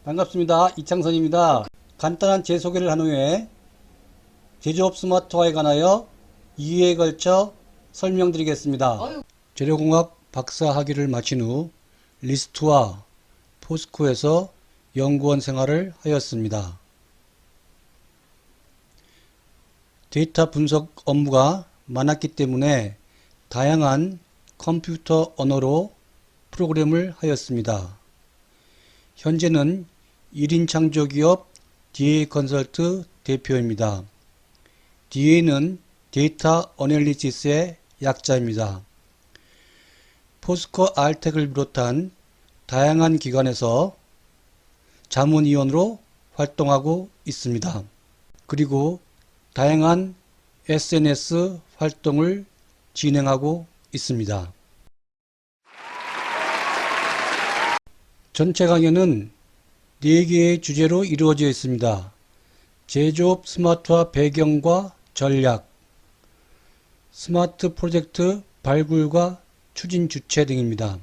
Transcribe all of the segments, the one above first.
반갑습니다. 이창선입니다. 간단한 제 소개를 한 후에 제조업 스마트화에 관하여 2회에 걸쳐 설명드리겠습니다. 재료공학 박사 학위를 마친 후 리스트와 포스코에서 연구원 생활을 하였습니다. 데이터 분석 업무가 많았기 때문에 다양한 컴퓨터 언어로 프로그램을 하였습니다. 현재는 1인 창조기업 DA 컨설트 대표입니다. DA는 데이터 어널리시스의 약자입니다. 포스코 알텍을 비롯한 다양한 기관에서 자문위원으로 활동하고 있습니다. 그리고 다양한 SNS 활동을 진행하고 있습니다. 전체 강연은 4개의 주제로 이루어져 있습니다. 제조업 스마트화 배경과 전략, 스마트 프로젝트 발굴과 추진 주체 등입니다.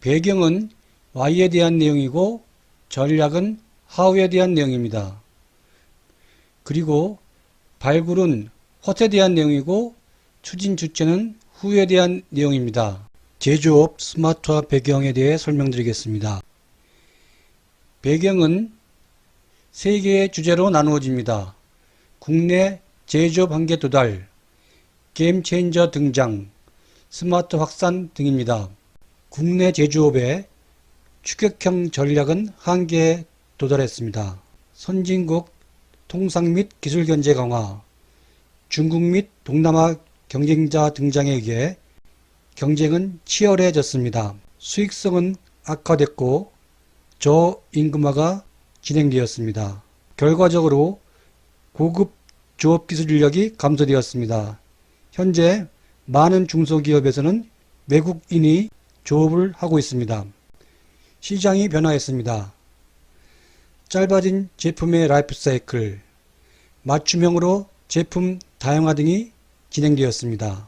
배경은 Y에 대한 내용이고 전략은 How에 대한 내용입니다. 그리고 발굴은 What에 대한 내용이고 추진 주체는 Who에 대한 내용입니다. 제조업 스마트화 배경에 대해 설명드리겠습니다. 배경은 3개의 주제로 나누어집니다. 국내 제조업 한계 도달, 게임 체인저 등장, 스마트 확산 등입니다. 국내 제조업의 추격형 전략은 한계에 도달했습니다. 선진국 통상 및 기술 견제 강화, 중국 및 동남아 경쟁자 등장에 의해 경쟁은 치열해졌습니다. 수익성은 악화됐고 저임금화가 진행되었습니다. 결과적으로 고급 조업기술 인력이 감소되었습니다. 현재 많은 중소기업에서는 외국인이 조업을 하고 있습니다. 시장이 변화했습니다. 짧아진 제품의 라이프 사이클, 맞춤형으로 제품 다양화 등이 진행되었습니다.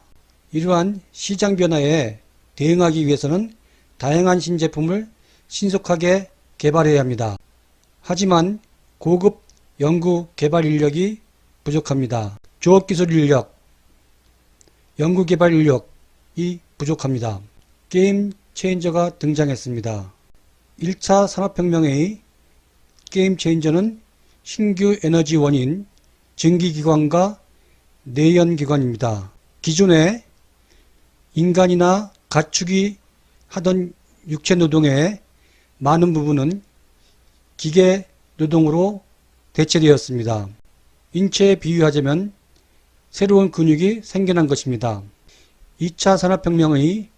이러한 시장 변화에 대응하기 위해서는 다양한 신제품을 신속하게 개발해야 합니다. 하지만 고급 연구 개발 인력이 부족합니다. 조업기술 인력, 연구 개발 인력이 부족합니다. 게임 체인저가 등장했습니다. 1차 산업혁명의 게임 체인저는 신규 에너지원인 증기기관과 내연기관입니다. 기존에 인간이나 가축이 하던 육체 노동의 많은 부분은 기계 노동으로 대체되었습니다. 인체에 비유하자면 새로운 근육이 생겨난 것입니다. 2차 산업혁명의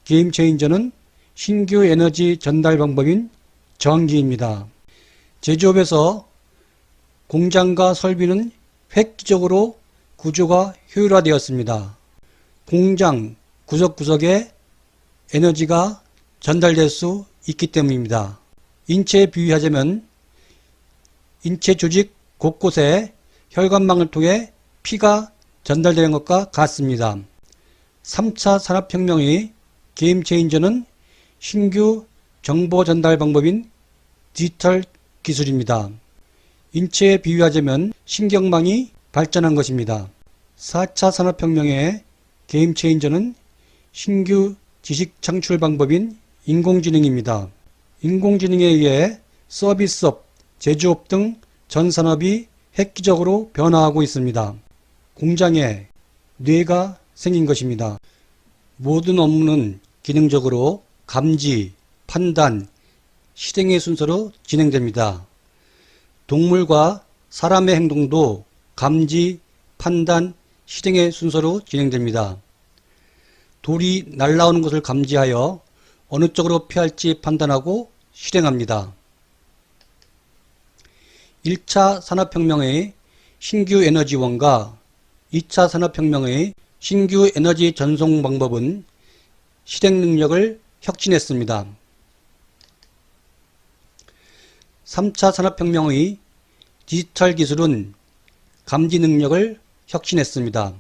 게임 체인저는 신규 에너지 전달 방법인 전기입니다. 제조업에서 공장과 설비는 획기적으로 구조가 효율화되었습니다. 공장 구석구석에 에너지가 전달될 수 있기 때문입니다. 인체에 비유하자면 인체 조직 곳곳에 혈관망을 통해 피가 전달되는 것과 같습니다. 3차 산업혁명의 게임 체인저는 신규 정보 전달 방법인 디지털 기술입니다. 인체에 비유하자면 신경망이 발전한 것입니다. 4차 산업혁명의 게임 체인저는 신규 지식 창출 방법인 인공지능입니다. 인공지능에 의해 서비스업, 제조업 등 전 산업이 획기적으로 변화하고 있습니다. 공장에 뇌가 생긴 것입니다. 모든 업무는 기능적으로 감지, 판단, 실행의 순서로 진행됩니다. 동물과 사람의 행동도 감지, 판단, 실행의 순서로 진행됩니다. 돌이 날아오는 것을 감지하여 어느 쪽으로 피할지 판단하고 실행합니다. 1차 산업혁명의 신규 에너지원과 2차 산업혁명의 신규 에너지 전송 방법은 실행 능력을 혁신했습니다. 3차 산업혁명의 디지털 기술은 감지 능력을 혁신했습니다.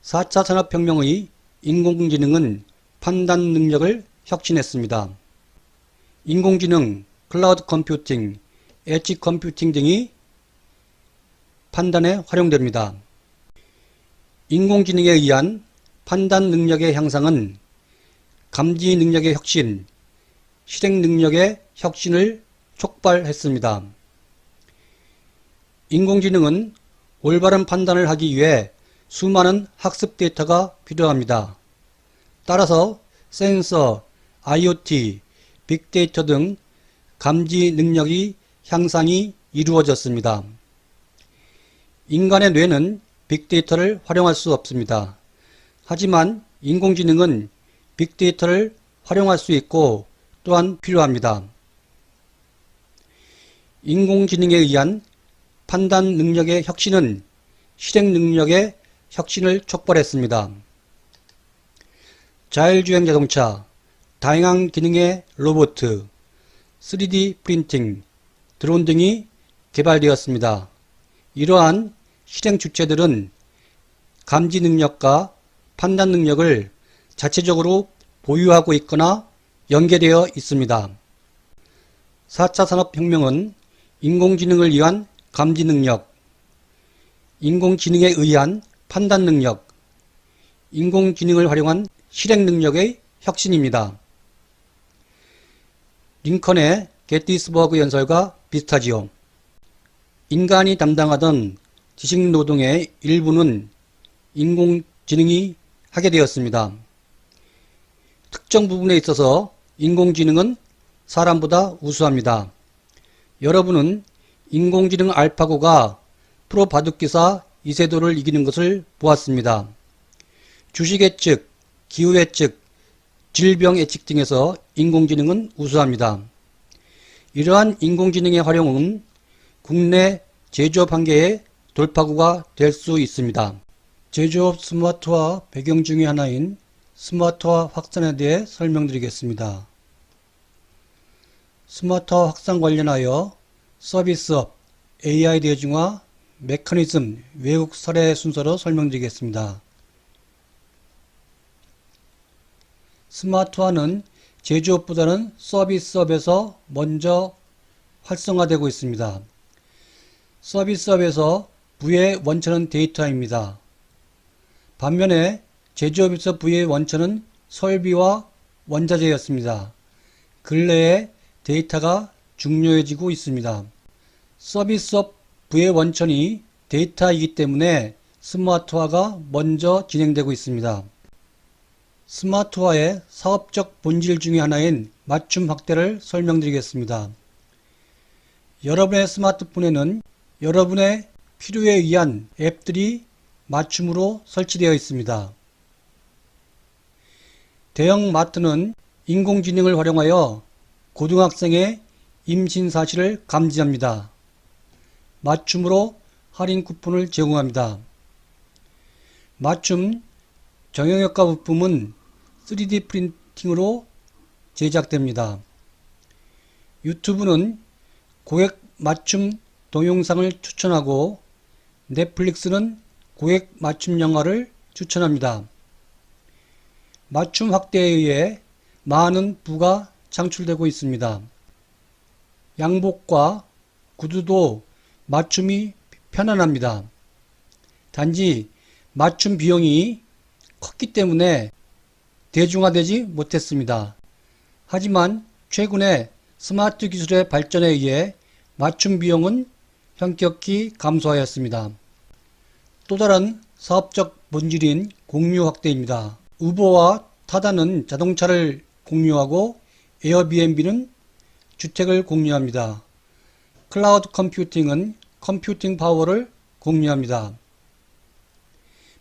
4차 산업혁명의 인공지능은 판단 능력을 혁신했습니다. 인공지능, 클라우드 컴퓨팅, 엣지 컴퓨팅 등이 판단에 활용됩니다. 인공지능에 의한 판단 능력의 향상은 감지 능력의 혁신, 실행 능력의 혁신을 촉발했습니다. 인공지능은 올바른 판단을 하기 위해 수많은 학습 데이터가 필요합니다. 따라서 센서, IoT, 빅데이터 등 감지 능력이 향상이 이루어졌습니다. 인간의 뇌는 빅데이터를 활용할 수 없습니다. 하지만 인공지능은 빅데이터를 활용할 수 있고 또한 필요합니다. 인공지능에 의한 판단 능력의 혁신은 실행 능력의 혁신을 촉발했습니다. 자율주행 자동차, 다양한 기능의 로봇, 3D 프린팅, 드론 등이 개발되었습니다. 이러한 실행 주체들은 감지 능력과 판단 능력을 자체적으로 보유하고 있거나 연계되어 있습니다. 4차 산업혁명은 인공지능을 위한 감지 능력, 인공지능에 의한 판단 능력, 인공지능을 활용한 실행 능력의 혁신입니다. 링컨의 게티스버그 연설과 비슷하지요. 인간이 담당하던 지식노동의 일부는 인공지능이 하게 되었습니다. 특정 부분에 있어서 인공지능은 사람보다 우수합니다. 여러분은 인공지능 알파고가 프로 바둑기사 이세돌을 이기는 것을 보았습니다. 주식 예측, 기후 예측, 질병 예측 등에서 인공지능은 우수합니다. 이러한 인공지능의 활용은 국내 제조업 한계의 돌파구가 될 수 있습니다. 제조업 스마트화 배경 중의 하나인 스마트화 확산에 대해 설명드리겠습니다. 스마트화 확산 관련하여 서비스업, AI 대중화, 메커니즘, 외국 사례 순서로 설명드리겠습니다. 스마트화는 제조업보다는 서비스업에서 먼저 활성화되고 있습니다. 서비스업에서 부의 원천은 데이터입니다. 반면에 제조업에서 부의 원천은 설비와 원자재였습니다. 근래에 데이터가 중요해지고 있습니다. 서비스업 부의 원천이 데이터이기 때문에 스마트화가 먼저 진행되고 있습니다. 스마트화의 사업적 본질 중의 하나인 맞춤 확대를 설명드리겠습니다. 여러분의 스마트폰에는 여러분의 필요에 의한 앱들이 맞춤으로 설치되어 있습니다. 대형 마트는 인공지능을 활용하여 고등학생의 임신 사실을 감지합니다. 맞춤으로 할인 쿠폰을 제공합니다. 맞춤 정형외과 부품은 3D 프린팅으로 제작됩니다. 유튜브는 고객 맞춤 동영상을 추천하고 넷플릭스는 고객 맞춤 영화를 추천합니다. 맞춤 확대에 의해 많은 부가 창출되고 있습니다. 양복과 구두도 맞춤이 편안합니다. 단지 맞춤 비용이 컸기 때문에 대중화되지 못했습니다. 하지만 최근에 스마트 기술의 발전에 의해 맞춤 비용은 현격히 감소하였습니다. 또 다른 사업적 본질인 공유 확대입니다. 우버와 타다는 자동차를 공유하고 에어비앤비는 주택을 공유합니다. 클라우드 컴퓨팅은 컴퓨팅 파워를 공유합니다.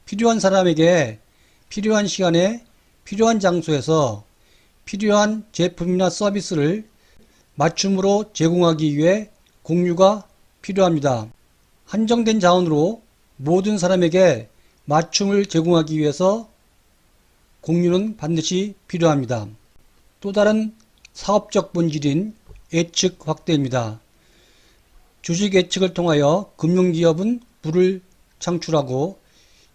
필요한 사람에게 필요한 시간에 필요한 장소에서 필요한 제품이나 서비스를 맞춤으로 제공하기 위해 공유가 필요합니다. 한정된 자원으로 모든 사람에게 맞춤을 제공하기 위해서 공유는 반드시 필요합니다. 또 다른 사업적 본질인 예측 확대입니다. 주식 예측을 통하여 금융기업은 부를 창출하고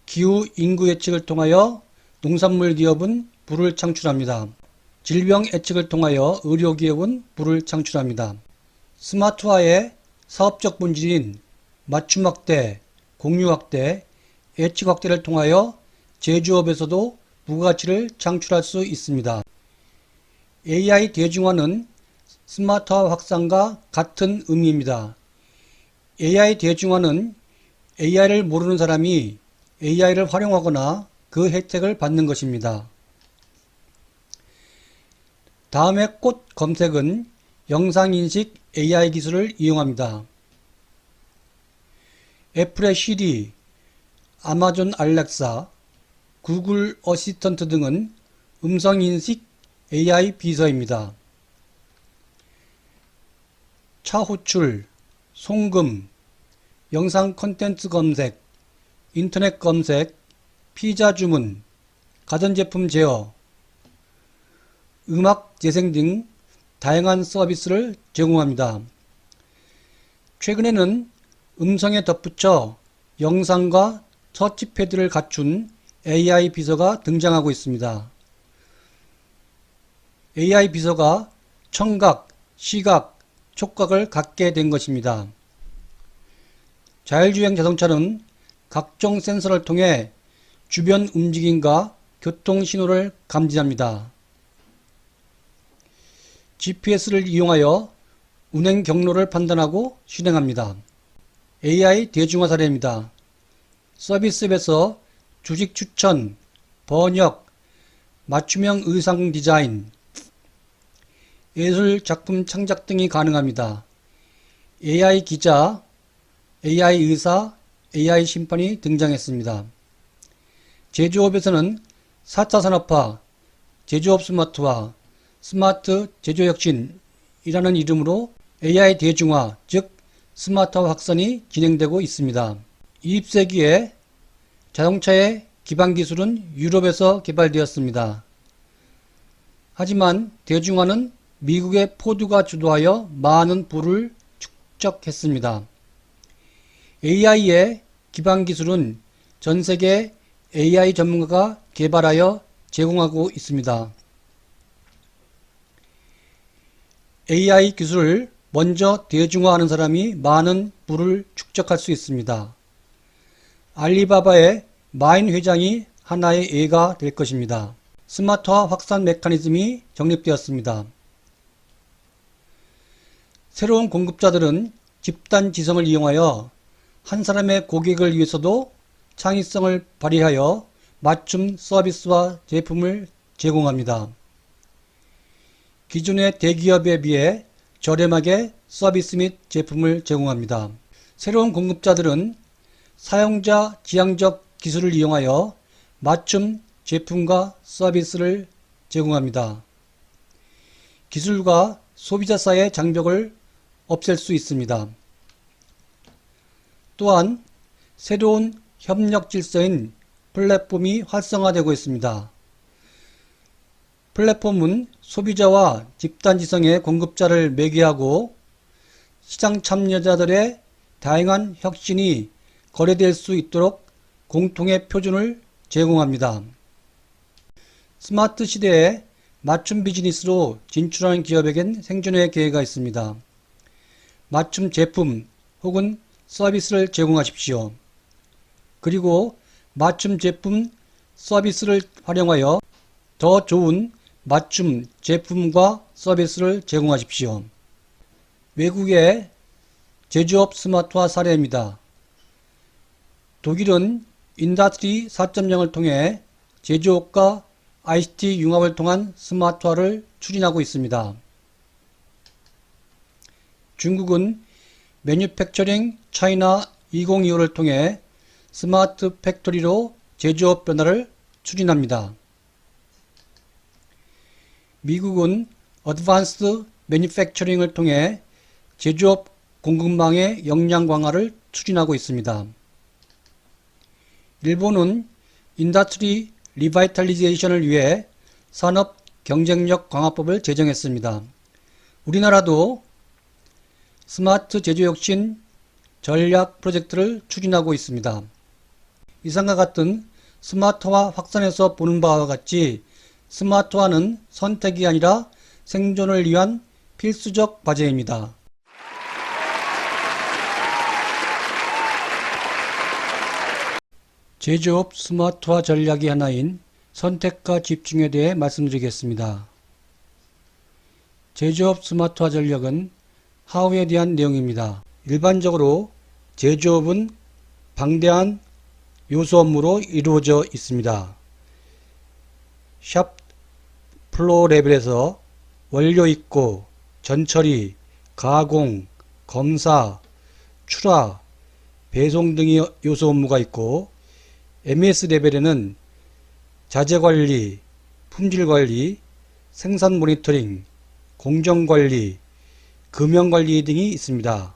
기후 인구 예측을 통하여 농산물 기업은 부를 창출합니다. 질병 예측을 통하여 의료기업은 부를 창출합니다. 스마트화의 사업적 본질인 맞춤 확대, 공유 확대, 예측 확대를 통하여 제조업에서도 부가가치를 창출할 수 있습니다. AI 대중화는 스마트화 확산과 같은 의미입니다. AI 대중화는 AI를 모르는 사람이 AI를 활용하거나 그 혜택을 받는 것입니다. 다음의 꽃 검색은 영상인식 AI 기술을 이용합니다. 애플의 시리, 아마존 알렉사, 구글 어시스턴트 등은 음성인식 AI 비서입니다. 차 호출, 송금, 영상 콘텐츠 검색, 인터넷 검색, 피자 주문, 가전제품 제어, 음악 재생 등 다양한 서비스를 제공합니다. 최근에는 음성에 덧붙여 영상과 터치패드를 갖춘 AI 비서가 등장하고 있습니다. AI 비서가 청각, 시각, 촉각을 갖게 된 것입니다. 자율주행 자동차는 각종 센서를 통해 주변 움직임과 교통 신호를 감지합니다. GPS를 이용하여 운행 경로를 판단하고 실행합니다. AI 대중화 사례입니다. 서비스앱에서 주식 추천, 번역, 맞춤형 의상 디자인, 예술 작품 창작 등이 가능합니다. AI 기자, AI 의사, AI 심판이 등장했습니다. 제조업에서는 4차 산업화, 제조업 스마트화, 스마트 제조혁신이라는 이름으로 AI 대중화, 즉 스마트화 확산이 진행되고 있습니다. 20세기에 자동차의 기반 기술은 유럽에서 개발되었습니다. 하지만 대중화는 미국의 포드가 주도하여 많은 부를 축적했습니다. AI의 기반 기술은 전 세계 AI 전문가가 개발하여 제공하고 있습니다. AI 기술을 먼저 대중화하는 사람이 많은 부를 축적할 수 있습니다. 알리바바의 마인 회장이 하나의 예가 될 것입니다. 스마트화 확산 메커니즘이 정립되었습니다. 새로운 공급자들은 집단 지성을 이용하여 한 사람의 고객을 위해서도 창의성을 발휘하여 맞춤 서비스와 제품을 제공합니다. 기존의 대기업에 비해 저렴하게 서비스 및 제품을 제공합니다. 새로운 공급자들은 사용자 지향적 기술을 이용하여 맞춤 제품과 서비스를 제공합니다. 기술과 소비자 사이의 장벽을 없앨 수 있습니다. 또한 새로운 협력 질서인 플랫폼이 활성화되고 있습니다. 플랫폼은 소비자와 집단 지성의 공급자를 매개하고 시장 참여자들의 다양한 혁신이 거래될 수 있도록 공통의 표준을 제공합니다. 스마트 시대에 맞춤 비즈니스로 진출하는 기업에겐 생존의 기회가 있습니다. 맞춤 제품 혹은 서비스를 제공하십시오. 그리고 맞춤 제품, 서비스를 활용하여 더 좋은 맞춤 제품과 서비스를 제공하십시오. 외국의 제조업 스마트화 사례입니다. 독일은 인더스트리 4.0을 통해 제조업과 ICT 융합을 통한 스마트화를 추진하고 있습니다. 중국은 매뉴팩처링 차이나 2025를 통해 스마트 팩토리로 제조업 변화를 추진합니다. 미국은 어드밴스드 매뉴팩처링을 통해 제조업 공급망의 역량 강화를 추진하고 있습니다. 일본은 인더스트리 리바이탈리제이션을 위해 산업 경쟁력 강화법을 제정했습니다. 우리나라도 스마트 제조혁신 전략 프로젝트를 추진하고 있습니다. 이상과 같은 스마트화 확산에서 보는 바와 같이 스마트화는 선택이 아니라 생존을 위한 필수적 과제입니다. 제조업 스마트화 전략의 하나인 선택과 집중에 대해 말씀드리겠습니다. 제조업 스마트화 전략은 하우에 대한 내용입니다. 일반적으로 제조업은 방대한 요소 업무로 이루어져 있습니다. 샵 플로어 레벨에서 원료 입고, 전처리, 가공, 검사, 출하, 배송 등의 요소 업무가 있고, MES 레벨에는 자재관리, 품질관리, 생산 모니터링, 공정관리, 금연관리 등이 있습니다.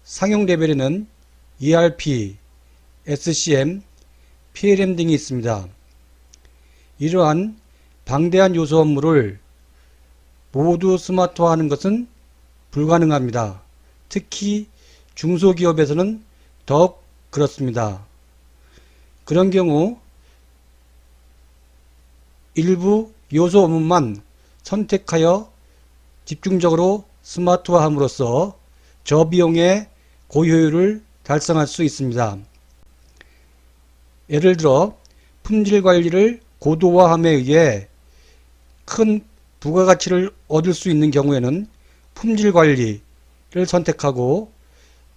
상용 레벨에는 ERP, SCM, PLM 등이 있습니다. 이러한 방대한 요소 업무를 모두 스마트화하는 것은 불가능합니다. 특히 중소기업에서는 더욱 그렇습니다. 그런 경우 일부 요소 업무만 선택하여 집중적으로 스마트화함으로써 저비용의 고효율을 달성할 수 있습니다. 예를 들어 품질 관리를 고도화함에 의해 큰 부가가치를 얻을 수 있는 경우에는 품질 관리를 선택하고,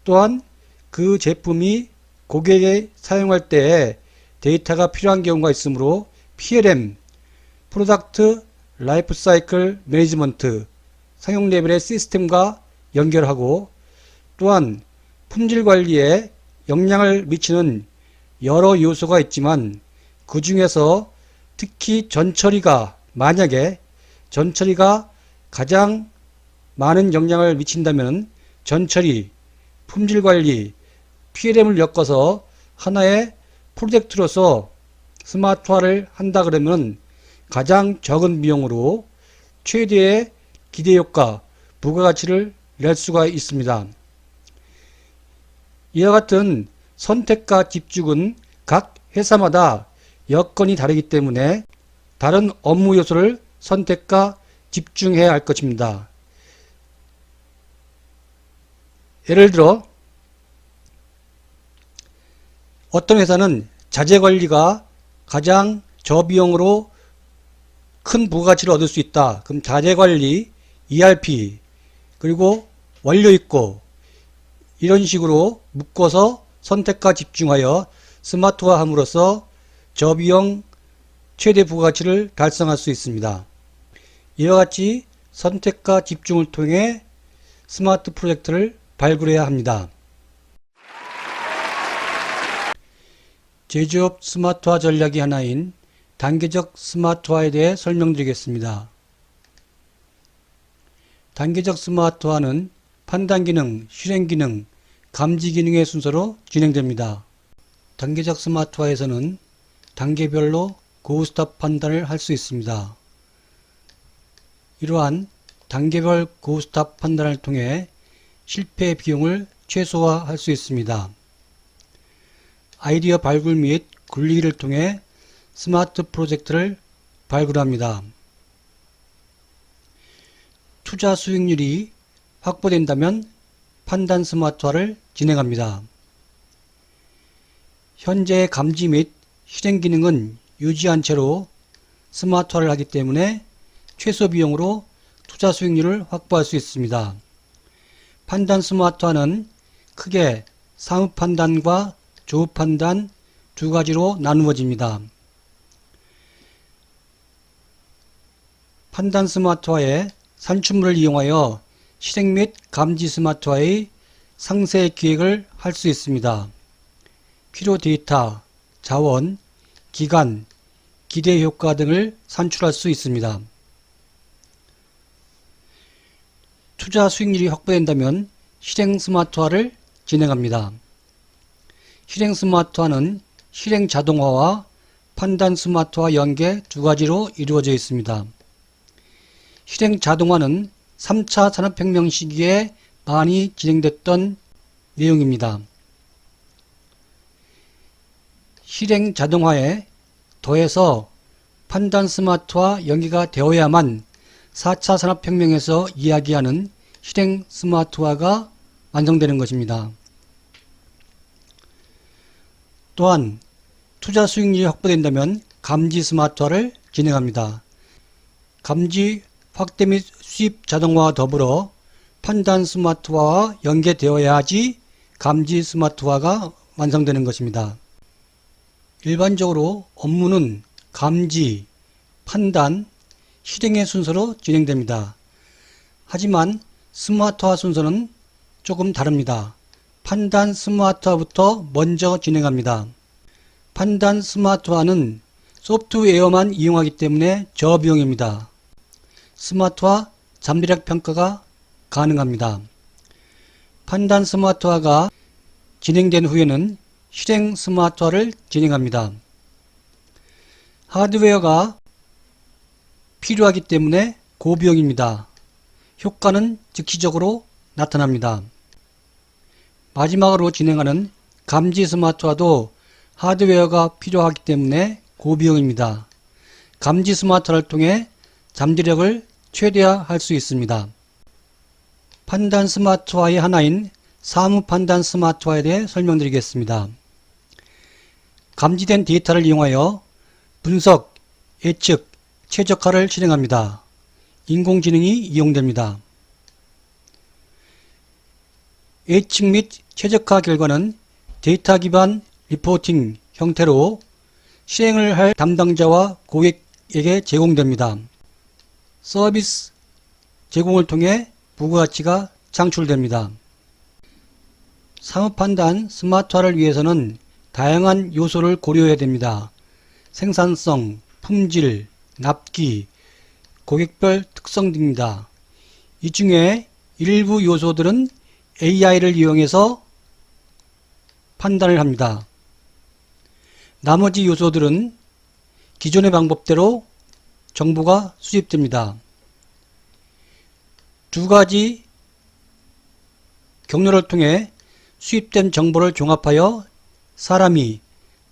또한 그 제품이 고객이 사용할 때 데이터가 필요한 경우가 있으므로 PLM, 프로덕트 라이프 사이클 매니지먼트, 상용 레벨의 시스템과 연결하고, 또한 품질 관리에 영향을 미치는 여러 요소가 있지만 그 중에서 특히 만약에 전처리가 가장 많은 영향을 미친다면 전처리, 품질관리, PLM을 엮어서 하나의 프로젝트로서 스마트화를 한다 그러면 가장 적은 비용으로 최대의 기대효과, 부가가치를 낼 수가 있습니다. 이와 같은 선택과 집중은 각 회사마다 여건이 다르기 때문에 다른 업무 요소를 선택과 집중해야 할 것입니다. 예를 들어 어떤 회사는 자재 관리가 가장 저비용으로 큰 부가가치를 얻을 수 있다. 그럼 자재 관리, ERP, 그리고 원료 입고 이런 식으로 묶어서 선택과 집중하여 스마트화함으로써 저비용 최대 부가가치를 달성할 수 있습니다. 이와 같이 선택과 집중을 통해 스마트 프로젝트를 발굴해야 합니다. 제조업 스마트화 전략의 하나인 단계적 스마트화에 대해 설명드리겠습니다. 단계적 스마트화는 판단 기능, 실행 기능, 감지 기능의 순서로 진행됩니다. 단계적 스마트화에서는 단계별로 고스톱 판단을 할 수 있습니다. 이러한 단계별 고스톱 판단을 통해 실패 비용을 최소화할 수 있습니다. 아이디어 발굴 및 굴리기를 통해 스마트 프로젝트를 발굴합니다. 투자 수익률이 확보된다면 판단 스마트화를 진행합니다. 현재의 감지 및 실행 기능은 유지한 채로 스마트화를 하기 때문에 최소 비용으로 투자 수익률을 확보할 수 있습니다. 판단 스마트화는 크게 사업 판단과 조업 판단 두 가지로 나누어집니다. 판단 스마트화의 산출물을 이용하여 실행 및 감지 스마트화의 상세 기획을 할 수 있습니다. 필요 데이터, 자원, 기간, 기대 효과 등을 산출할 수 있습니다. 투자 수익률이 확보된다면 실행 스마트화를 진행합니다. 실행 스마트화는 실행 자동화와 판단 스마트화 연계 두 가지로 이루어져 있습니다. 실행 자동화는 3차 산업혁명 시기에 많이 진행됐던 내용입니다. 실행 자동화에 더해서 판단 스마트와 연계가 되어야만 4차 산업혁명에서 이야기하는 실행 스마트화가 완성되는 것입니다. 또한 투자 수익률이 확보된다면 감지 스마트화를 진행합니다. 감지 확대 및 수입 자동화와 더불어 판단 스마트화와 연계되어야지 감지 스마트화가 완성되는 것입니다. 일반적으로 업무는 감지, 판단, 실행의 순서로 진행됩니다. 하지만 스마트화 순서는 조금 다릅니다. 판단 스마트화부터 먼저 진행합니다. 판단 스마트화는 소프트웨어만 이용하기 때문에 저비용입니다. 스마트화 잠재력 평가가 가능합니다. 판단 스마트화가 진행된 후에는 실행 스마트화를 진행합니다. 하드웨어가 필요하기 때문에 고비용입니다. 효과는 즉시적으로 나타납니다. 마지막으로 진행하는 감지 스마트화도 하드웨어가 필요하기 때문에 고비용입니다. 감지 스마트화를 통해 잠재력을 최대화할 수 있습니다. 판단 스마트화의 하나인 사무 판단 스마트화에 대해 설명드리겠습니다. 감지된 데이터를 이용하여 분석, 예측, 최적화를 실행합니다. 인공지능이 이용됩니다. 예측 및 최적화 결과는 데이터 기반 리포팅 형태로 실행을 할 담당자와 고객에게 제공됩니다. 서비스 제공을 통해 부가가치가 창출됩니다. 사업판단 스마트화를 위해서는 다양한 요소를 고려해야 됩니다. 생산성, 품질, 납기, 고객별 특성 등입니다. 이 중에 일부 요소들은 AI를 이용해서 판단을 합니다. 나머지 요소들은 기존의 방법대로 정보가 수집됩니다. 두 가지 경로를 통해 수입된 정보를 종합하여 사람이,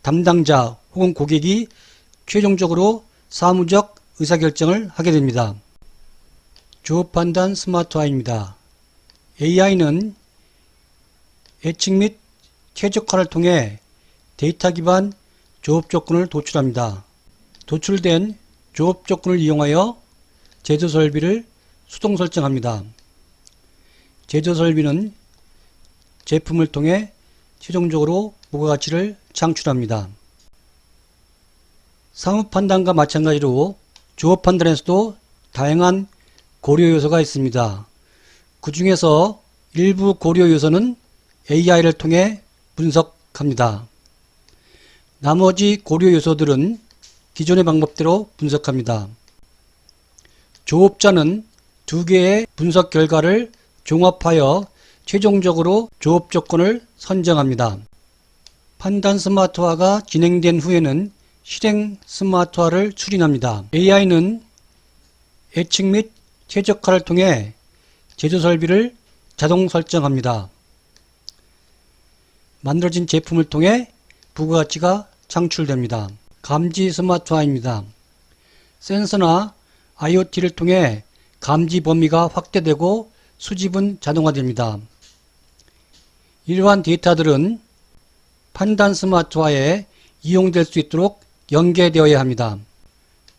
담당자 혹은 고객이 최종적으로 사무적 의사결정을 하게 됩니다. 조업판단 스마트화입니다. AI는 예측 및 최적화를 통해 데이터 기반 조업 조건을 도출합니다. 도출된 조업 조건을 이용하여 제조 설비를 수동 설정합니다. 제조 설비는 제품을 통해 최종적으로 부가가치를 창출합니다. 사무 판단과 마찬가지로 조업 판단에서도 다양한 고려 요소가 있습니다. 그 중에서 일부 고려 요소는 AI를 통해 분석합니다. 나머지 고려 요소들은 기존의 방법대로 분석합니다. 조업자는 두 개의 분석 결과를 종합하여 최종적으로 조업 조건을 선정합니다. 판단 스마트화가 진행된 후에는 실행 스마트화를 추진합니다. AI는 예측 및 최적화를 통해 제조 설비를 자동 설정합니다. 만들어진 제품을 통해 부가가치가 창출됩니다. 감지 스마트화입니다. 센서나 IoT를 통해 감지 범위가 확대되고 수집은 자동화됩니다. 이러한 데이터들은 판단 스마트화에 이용될 수 있도록 연계되어야 합니다.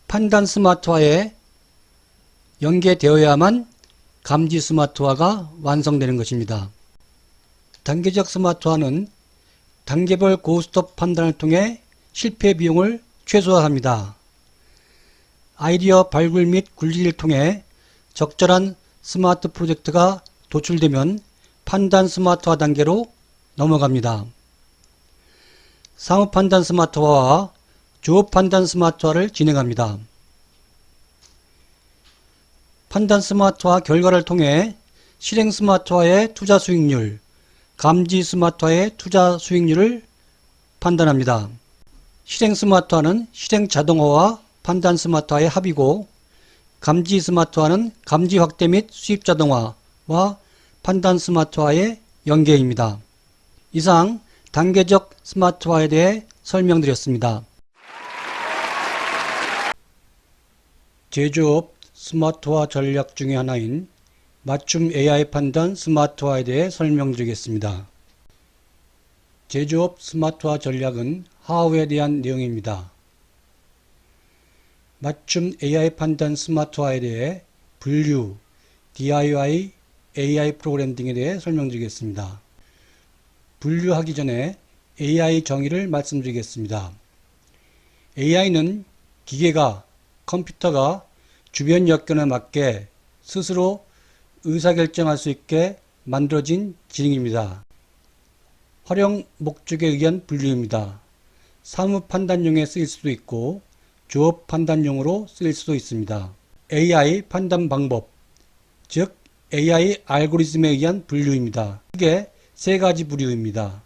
판단 스마트화에 연계되어야만 감지 스마트화가 완성되는 것입니다. 단계적 스마트화는 단계별 고스톱 판단을 통해 실패 비용을 최소화합니다. 아이디어 발굴 및 굴리기를 통해 적절한 스마트 프로젝트가 도출되면 판단 스마트화 단계로 넘어갑니다. 사무 판단 스마트화와 조업 판단 스마트화를 진행합니다. 판단 스마트화 결과를 통해 실행 스마트화의 투자 수익률, 감지 스마트화의 투자 수익률을 판단합니다. 실행 스마트화는 실행 자동화와 판단 스마트화의 합이고, 감지 스마트화는 감지 확대 및 수입 자동화와 판단 스마트화의 연계입니다. 이상 단계적 스마트화에 대해 설명드렸습니다. 제조업 스마트화 전략 중의 하나인 맞춤 AI 판단 스마트화에 대해 설명드리겠습니다. 제조업 스마트화 전략은 하우에 대한 내용입니다. 맞춤 AI 판단 스마트화에 대해 분류, DIY, AI 프로그램 등에 대해 설명드리겠습니다. 분류하기 전에 AI 정의를 말씀드리겠습니다. AI는 기계가, 컴퓨터가 주변 여건에 맞게 스스로 의사결정할 수 있게 만들어진 지능입니다. 활용 목적에 의한 분류입니다. 사무 판단용에 쓰일 수도 있고 조업 판단용으로 쓰일 수도 있습니다. AI 판단 방법, 즉 AI 알고리즘에 의한 분류입니다. 크게 세 가지 부류입니다.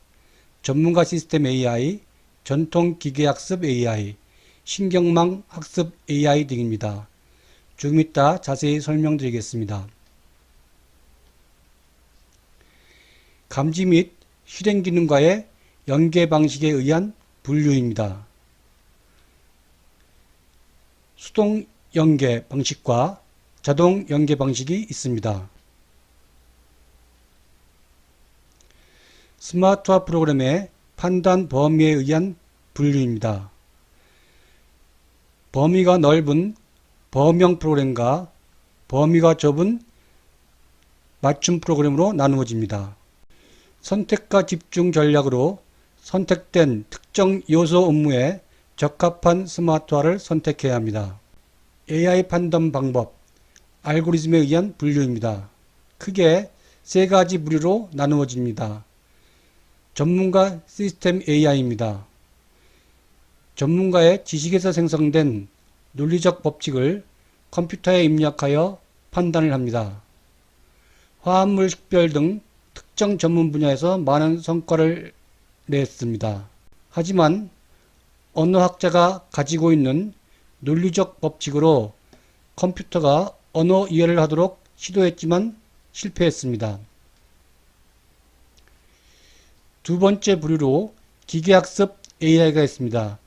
전문가 시스템 AI, 전통 기계학습 AI, 신경망 학습 AI 등입니다. 조금 이따 자세히 설명드리겠습니다. 감지 및 실행 기능과의 연계 방식에 의한 분류입니다. 수동 연계 방식과 자동 연계 방식이 있습니다. 스마트화 프로그램의 판단 범위에 의한 분류입니다. 범위가 넓은 범용 프로그램과 범위가 좁은 맞춤 프로그램으로 나누어집니다. 선택과 집중 전략으로 선택된 특정 요소 업무에 적합한 스마트화를 선택해야 합니다. AI 판단 방법, 알고리즘에 의한 분류입니다. 크게 세 가지 부류로 나누어집니다. 전문가 시스템 AI입니다. 전문가의 지식에서 생성된 논리적 법칙을 컴퓨터에 입력하여 판단을 합니다. 화합물 식별 등 특정 전문 분야에서 많은 성과를 냈습니다. 하지만 언어학자가 가지고 있는 논리적 법칙으로 컴퓨터가 언어 이해를 하도록 시도했지만 실패했습니다. 두 번째 부류로 기계학습 AI가 있습니다.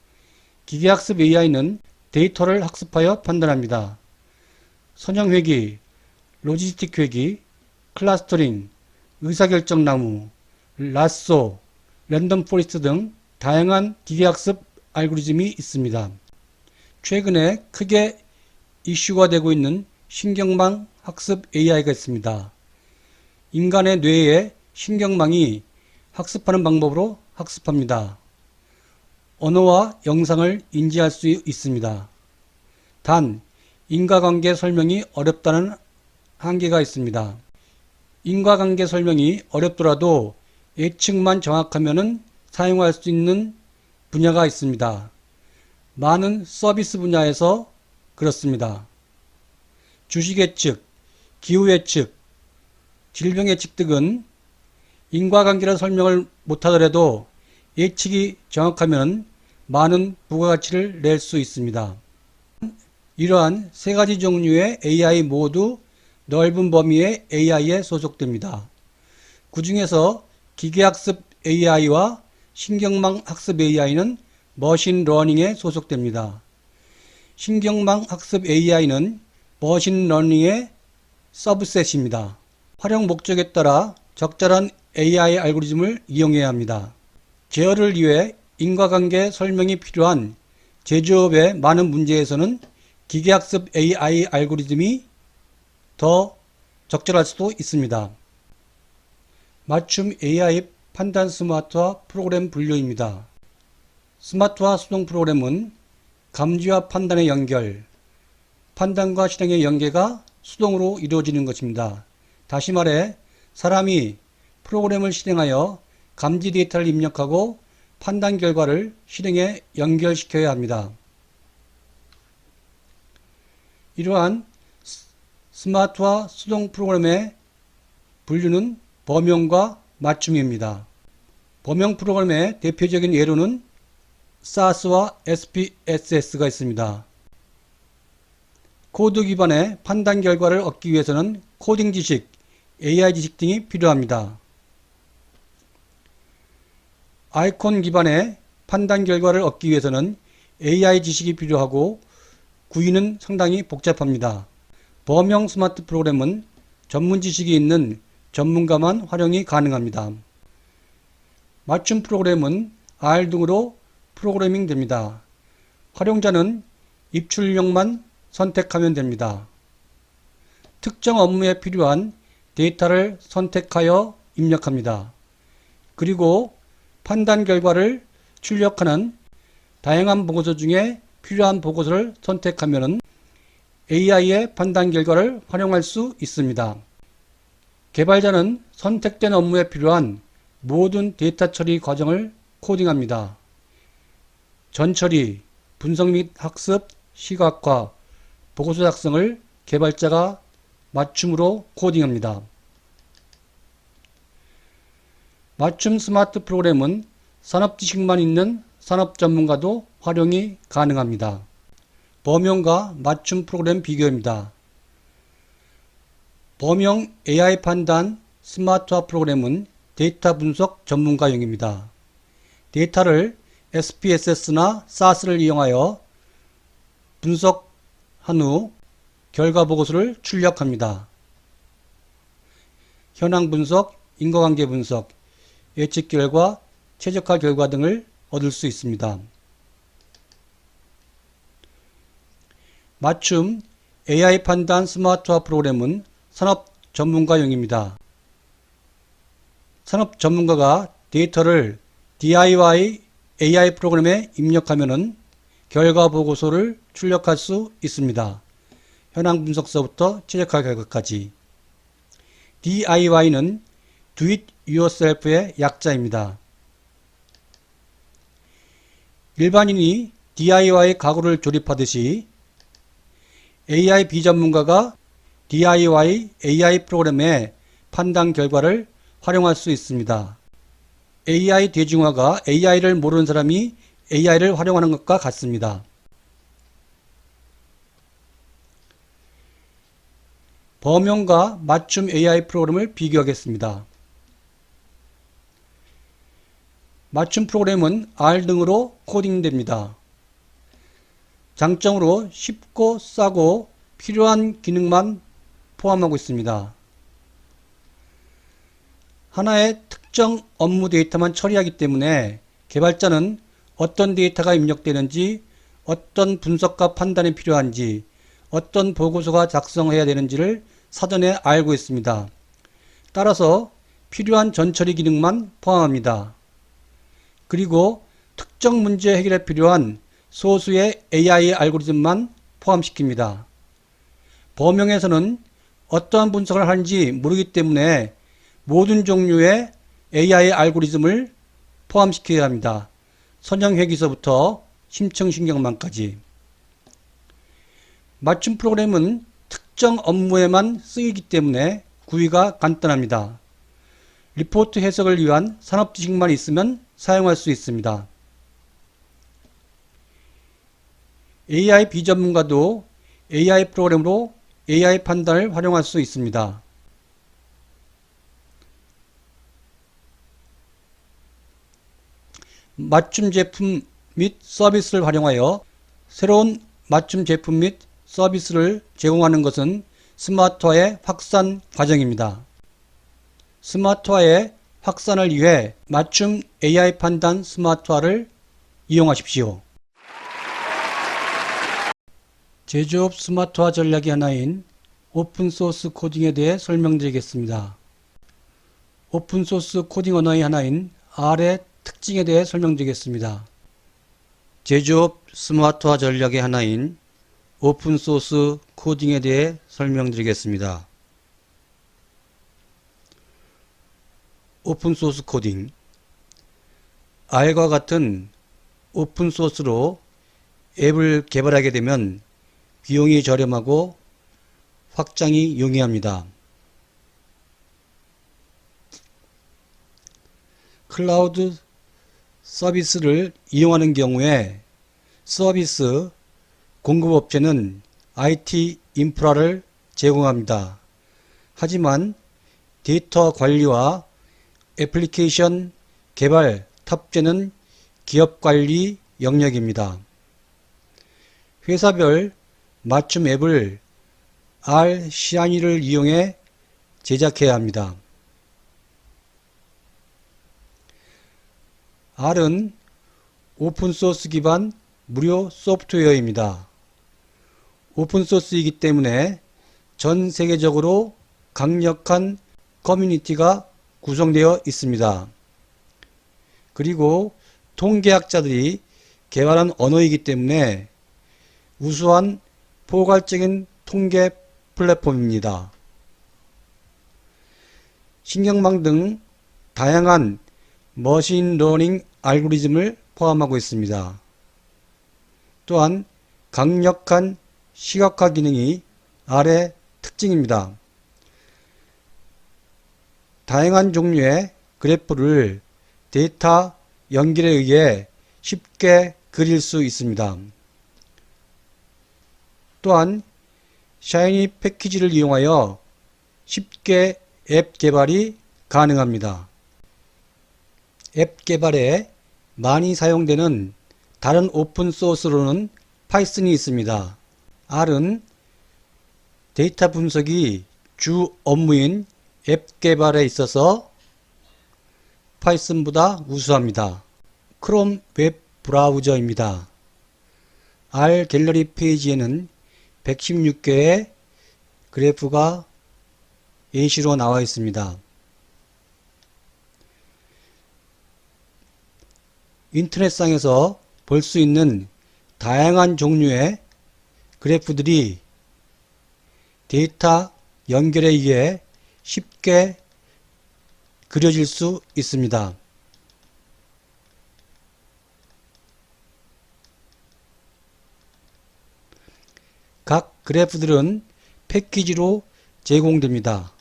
기계학습 AI는 데이터를 학습하여 판단합니다. 선형회귀, 로지스틱 회귀, 클러스터링, 의사결정 나무, 라쏘, 랜덤 포리스트 등 다양한 기계학습 알고리즘이 있습니다. 최근에 크게 이슈가 되고 있는 신경망 학습 AI가 있습니다. 인간의 뇌에 신경망이 학습하는 방법으로 학습합니다. 언어와 영상을 인지할 수 있습니다. 단, 인과관계 설명이 어렵다는 한계가 있습니다. 인과관계 설명이 어렵더라도 예측만 정확하면 사용할 수 있는 분야가 있습니다. 많은 서비스 분야에서 그렇습니다. 주식 예측, 기후 예측, 질병 예측 등은 인과관계를 설명을 못하더라도 예측이 정확하면 많은 부가가치를 낼 수 있습니다. 이러한 세 가지 종류의 AI 모두 넓은 범위의 AI에 소속됩니다. 그 중에서 기계학습 AI와 신경망 학습 AI는 머신러닝에 소속됩니다. 신경망 학습 AI는 머신러닝의 서브셋입니다. 활용 목적에 따라 적절한 AI 알고리즘을 이용해야 합니다. 제어를 위해 인과관계 설명이 필요한 제조업의 많은 문제에서는 기계학습 AI 알고리즘이 더 적절할 수도 있습니다. 맞춤 AI 판단 스마트화 프로그램 분류입니다. 스마트화 수동 프로그램은 감지와 판단의 연결, 판단과 실행의 연계가 수동으로 이루어지는 것입니다. 다시 말해 사람이 프로그램을 실행하여 감지 데이터를 입력하고 판단 결과를 실행에 연결시켜야 합니다. 이러한 스마트화 수동 프로그램의 분류는 범용과 맞춤입니다. 범용 프로그램의 대표적인 예로는 SAS와 SPSS가 있습니다. 코드 기반의 판단 결과를 얻기 위해서는 코딩 지식, AI 지식 등이 필요합니다. 아이콘 기반의 판단 결과를 얻기 위해서는 AI 지식이 필요하고 구현은 상당히 복잡합니다. 범용 스마트 프로그램은 전문 지식이 있는 전문가만 활용이 가능합니다. 맞춤 프로그램은 R 등으로 프로그래밍 됩니다. 활용자는 입출력만 선택하면 됩니다. 특정 업무에 필요한 데이터를 선택하여 입력합니다. 그리고 판단 결과를 출력하는 다양한 보고서 중에 필요한 보고서를 선택하면 AI의 판단 결과를 활용할 수 있습니다. 개발자는 선택된 업무에 필요한 모든 데이터 처리 과정을 코딩합니다. 전처리, 분석 및 학습, 시각화, 보고서 작성을 개발자가 맞춤으로 코딩합니다. 맞춤 스마트 프로그램은 산업 지식만 있는 산업 전문가도 활용이 가능합니다. 범용과 맞춤 프로그램 비교입니다. 범용 AI 판단 스마트화 프로그램은 데이터 분석 전문가용입니다. 데이터를 SPSS나 SAS를 이용하여 분석한 후 결과 보고서를 출력합니다. 현황 분석, 인과관계 분석, 예측 결과, 최적화 결과 등을 얻을 수 있습니다. 맞춤 AI 판단 스마트화 프로그램은 산업 전문가용입니다. 산업 전문가가 데이터를 DIY AI 프로그램에 입력하면 결과 보고서를 출력할 수 있습니다. 현황 분석서부터 최적화 결과까지. DIY는 Do It Yourself의 약자입니다. 일반인이 DIY 가구를 조립하듯이 AI 비전문가가 DIY AI 프로그램의 판단 결과를 활용할 수 있습니다. AI 대중화가 AI를 모르는 사람이 AI를 활용하는 것과 같습니다. 범용과 맞춤 AI 프로그램을 비교하겠습니다. 맞춤 프로그램은 R 등으로 코딩됩니다. 장점으로 쉽고 싸고 필요한 기능만 포함하고 있습니다. 하나의 특정 업무 데이터만 처리하기 때문에 개발자는 어떤 데이터가 입력되는지, 어떤 분석과 판단이 필요한지, 어떤 보고서가 작성해야 되는지를 사전에 알고 있습니다. 따라서 필요한 전처리 기능만 포함합니다. 그리고 특정 문제 해결에 필요한 소수의 AI 알고리즘만 포함시킵니다. 범용에서는 어떠한 분석을 하는지 모르기 때문에 모든 종류의 AI 알고리즘을 포함시켜야 합니다. 선형회귀서부터 심층신경망까지. 맞춤 프로그램은 특정 업무에만 쓰이기 때문에 구희가 간단합니다. 리포트 해석을 위한 산업 지식만 있으면 사용할 수 있습니다. AI 비전문가도 AI 프로그램으로 AI 판단을 활용할 수 있습니다. 맞춤 제품 및 서비스를 활용하여 새로운 맞춤 제품 및 서비스를 제공하는 것은 스마트화의 확산 과정입니다. 스마트화의 확산을 위해 맞춤 AI 판단 스마트화를 이용하십시오. 제조업 스마트화 전략의 하나인 오픈소스 코딩에 대해 설명드리겠습니다. 오픈소스 코딩 언어의 하나인 R의 특징에 대해 설명드리겠습니다. 제조업 스마트화 전략의 하나인 오픈소스 코딩에 대해 설명드리겠습니다. 오픈소스 코딩. R과 같은 오픈소스로 앱을 개발하게 되면 비용이 저렴하고 확장이 용이합니다. 클라우드 서비스를 이용하는 경우에 서비스 공급업체는 IT 인프라를 제공합니다. 하지만 데이터 관리와 애플리케이션 개발 탑재는 기업 관리 영역입니다. 회사별 맞춤 앱을 R Shiny를 이용해 제작해야 합니다. R은 오픈소스 기반 무료 소프트웨어입니다. 오픈소스이기 때문에 전 세계적으로 강력한 커뮤니티가 구성되어 있습니다. 그리고 통계학자들이 개발한 언어이기 때문에 우수한 포괄적인 통계 플랫폼입니다. 신경망 등 다양한 머신러닝 알고리즘을 포함하고 있습니다. 또한 강력한 시각화 기능이 R의 특징입니다. 다양한 종류의 그래프를 데이터 연결에 의해 쉽게 그릴 수 있습니다. 또한 샤이니 패키지를 이용하여 쉽게 앱 개발이 가능합니다. 앱 개발에 많이 사용되는 다른 오픈소스로는 파이썬이 있습니다. R은 데이터 분석이 주 업무인 앱 개발에 있어서 파이썬보다 우수합니다. 크롬 웹 브라우저입니다. R 갤러리 페이지에는 116개의 그래프가 예시로 나와 있습니다. 인터넷상에서 볼 수 있는 다양한 종류의 그래프들이 데이터 연결에 의해 쉽게 그려질 수 있습니다. 각 그래프들은 패키지로 제공됩니다.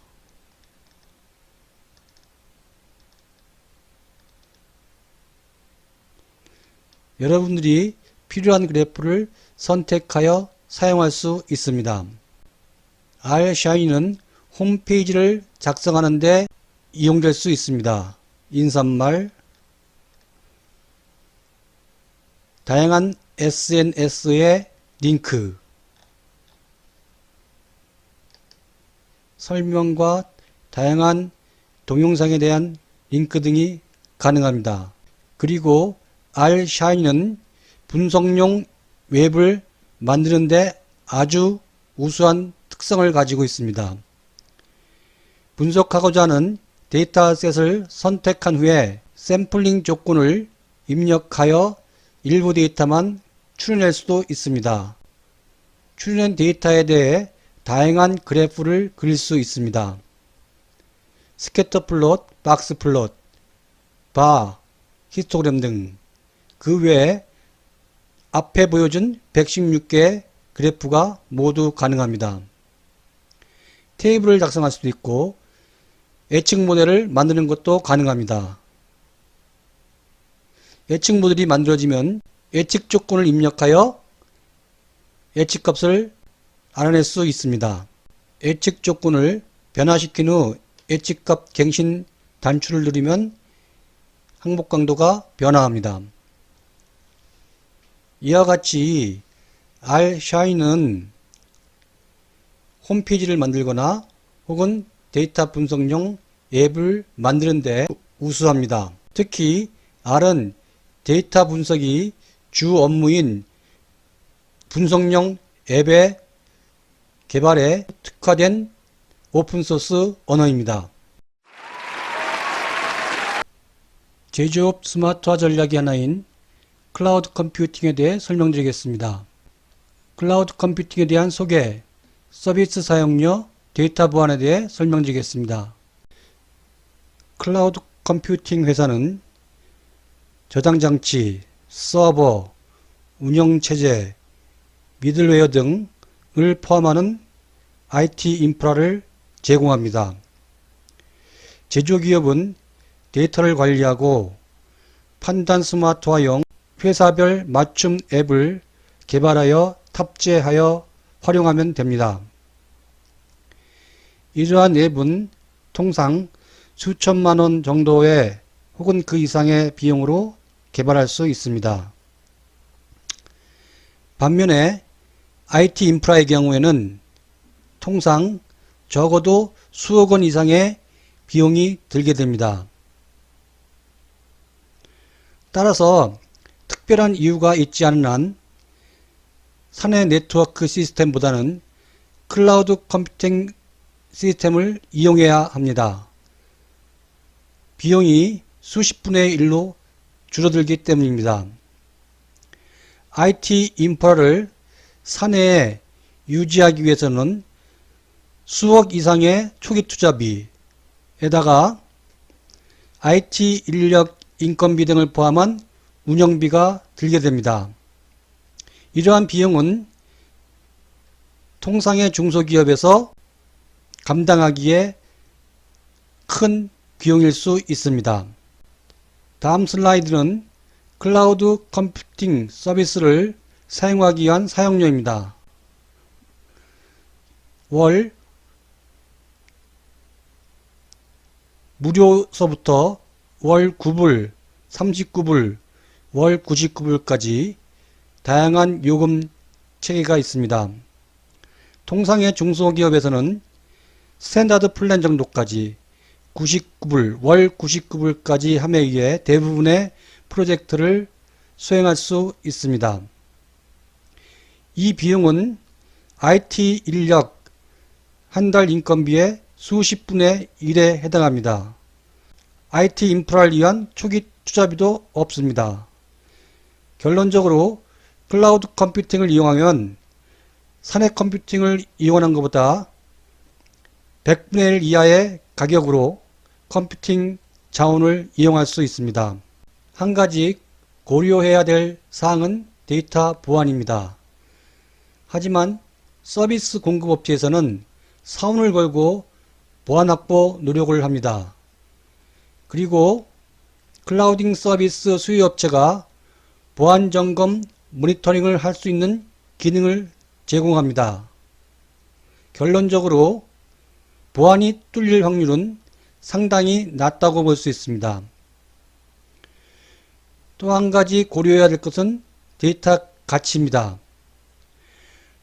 여러분들이 필요한 그래프를 선택하여 사용할 수 있습니다. R Shiny는 홈페이지를 작성하는 데 이용될 수 있습니다. 인사말, 다양한 SNS의 링크, 설명과 다양한 동영상에 대한 링크 등이 가능합니다. 그리고 R Shiny는 분석용 웹을 만드는 데 아주 우수한 특성을 가지고 있습니다. 분석하고자 하는 데이터셋을 선택한 후에 샘플링 조건을 입력하여 일부 데이터만 추려낼 수도 있습니다. 추려낸 데이터에 대해 다양한 그래프를 그릴 수 있습니다. 스캐터 플롯, 박스 플롯, 바, 히스토그램 등 그 외에 앞에 보여준 116개의 그래프가 모두 가능합니다. 테이블을 작성할 수도 있고 예측 모델을 만드는 것도 가능합니다. 예측 모델이 만들어지면 예측 조건을 입력하여 예측값을 알아낼 수 있습니다. 예측 조건을 변화시킨 후 예측값 갱신 단추를 누르면 항목 강도가 변화합니다. 이와 같이 R Shiny는 홈페이지를 만들거나 혹은 데이터 분석용 앱을 만드는 데 우수합니다. 특히 R은 데이터 분석이 주 업무인 분석용 앱의 개발에 특화된 오픈소스 언어입니다. 제조업 스마트화 전략의 하나인 클라우드 컴퓨팅에 대해 설명드리겠습니다. 클라우드 컴퓨팅에 대한 소개, 서비스 사용료, 데이터 보안에 대해 설명드리겠습니다. 클라우드 컴퓨팅 회사는 저장장치, 서버, 운영체제, 미들웨어 등을 포함하는 IT 인프라를 제공합니다. 제조기업은 데이터를 관리하고 판단 스마트화용 회사별 맞춤 앱을 개발하여 탑재하여 활용하면 됩니다. 이러한 앱은 통상 수천만 원 정도의 혹은 그 이상의 비용으로 개발할 수 있습니다. 반면에 IT 인프라의 경우에는 통상 적어도 수억 원 이상의 비용이 들게 됩니다. 따라서 특별한 이유가 있지 않은 한 사내 네트워크 시스템보다는 클라우드 컴퓨팅 시스템을 이용해야 합니다. 비용이 수십 분의 1로 줄어들기 때문입니다. IT 인프라를 사내에 유지하기 위해서는 수억 이상의 초기 투자비에다가 IT 인력 인건비 등을 포함한 운영비가 들게 됩니다. 이러한 비용은 통상의 중소기업에서 감당하기에 큰 비용일 수 있습니다. 다음 슬라이드는 클라우드 컴퓨팅 서비스를 사용하기 위한 사용료입니다. 월 무료서부터 월 9불, 39불, 월 99불까지 다양한 요금 체계가 있습니다. 통상의 중소기업에서는 스탠다드 플랜 정도까지 99불, 월 99불까지 함에 의해 대부분의 프로젝트를 수행할 수 있습니다. 이 비용은 IT 인력 한 달 인건비의 수십 분의 1에 해당합니다. IT 인프라를 위한 초기 투자비도 없습니다. 결론적으로 클라우드 컴퓨팅을 이용하면 사내 컴퓨팅을 이용하는 것보다 100분의 1 이하의 가격으로 컴퓨팅 자원을 이용할 수 있습니다. 한 가지 고려해야 될 사항은 데이터 보안입니다. 하지만 서비스 공급업체에서는 사원을 걸고 보안 확보 노력을 합니다. 그리고 클라우딩 서비스 수요업체가 보안 점검 모니터링을 할 수 있는 기능을 제공합니다. 결론적으로 보안이 뚫릴 확률은 상당히 낮다고 볼 수 있습니다. 또 한 가지 고려해야 될 것은 데이터 가치입니다.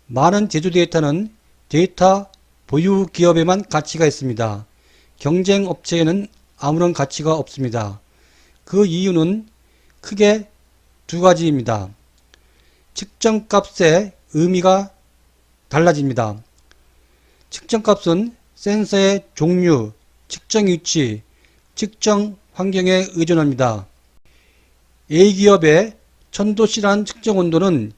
많은 제조 데이터는 데이터 보유 기업에만 가치가 있습니다. 경쟁 업체에는 아무런 가치가 없습니다. 그 이유는 크게 두 가지입니다. 측정값의 의미가 달라집니다. 측정값은 센서의 종류, 측정 위치, 측정 환경에 의존합니다. A기업의 1000도씨란 측정 온도는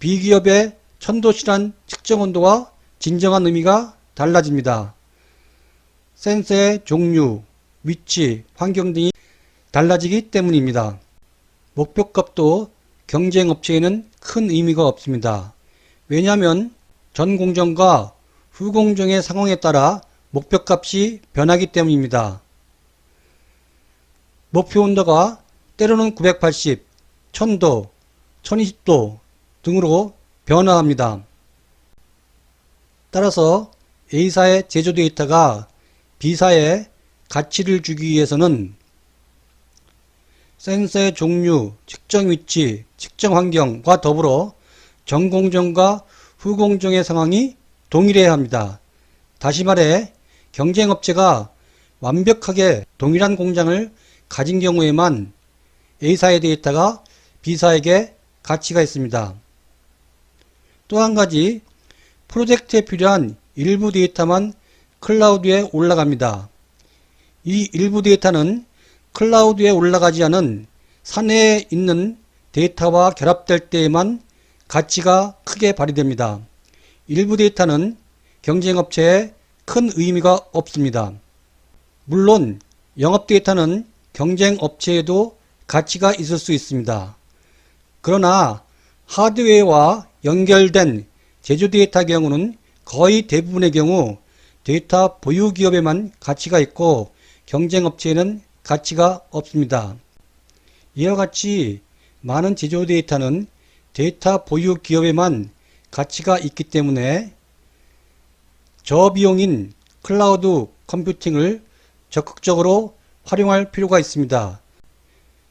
B기업의 1000도씨란 측정 온도와 진정한 의미가 달라집니다. 센서의 종류, 위치, 환경 등이 달라지기 때문입니다. 목표값도 경쟁업체에는 큰 의미가 없습니다. 왜냐하면 전 공정과 후 공정의 상황에 따라 목표값이 변하기 때문입니다. 목표 온도가 때로는 980, 1000도, 1020도 등으로 변화합니다. 따라서 A사의 제조 데이터가 B사에 가치를 주기 위해서는 센서의 종류, 측정 위치, 측정 환경과 더불어 전 공정과 후 공정의 상황이 동일해야 합니다. 다시 말해 경쟁업체가 완벽하게 동일한 공장을 가진 경우에만 A사의 데이터가 B사에게 가치가 있습니다. 또 한 가지, 프로젝트에 필요한 일부 데이터만 클라우드에 올라갑니다. 이 일부 데이터는 클라우드에 올라가지 않은 사내에 있는 데이터와 결합될 때에만 가치가 크게 발휘됩니다. 일부 데이터는 경쟁업체에 큰 의미가 없습니다. 물론 영업 데이터는 경쟁업체에도 가치가 있을 수 있습니다. 그러나 하드웨어와 연결된 제조 데이터 경우는 거의 대부분의 경우 데이터 보유 기업에만 가치가 있고 경쟁업체에는 가치가 없습니다. 이와 같이 많은 제조 데이터는 데이터 보유 기업에만 가치가 있기 때문에 저비용인 클라우드 컴퓨팅을 적극적으로 활용할 필요가 있습니다.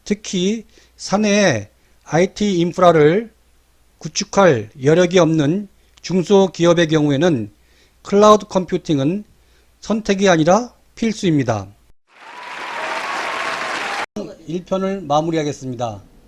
특히 사내에 IT 인프라를 구축할 여력이 없는 중소기업의 경우에는 클라우드 컴퓨팅은 선택이 아니라 필수입니다. 1편을 마무리하겠습니다.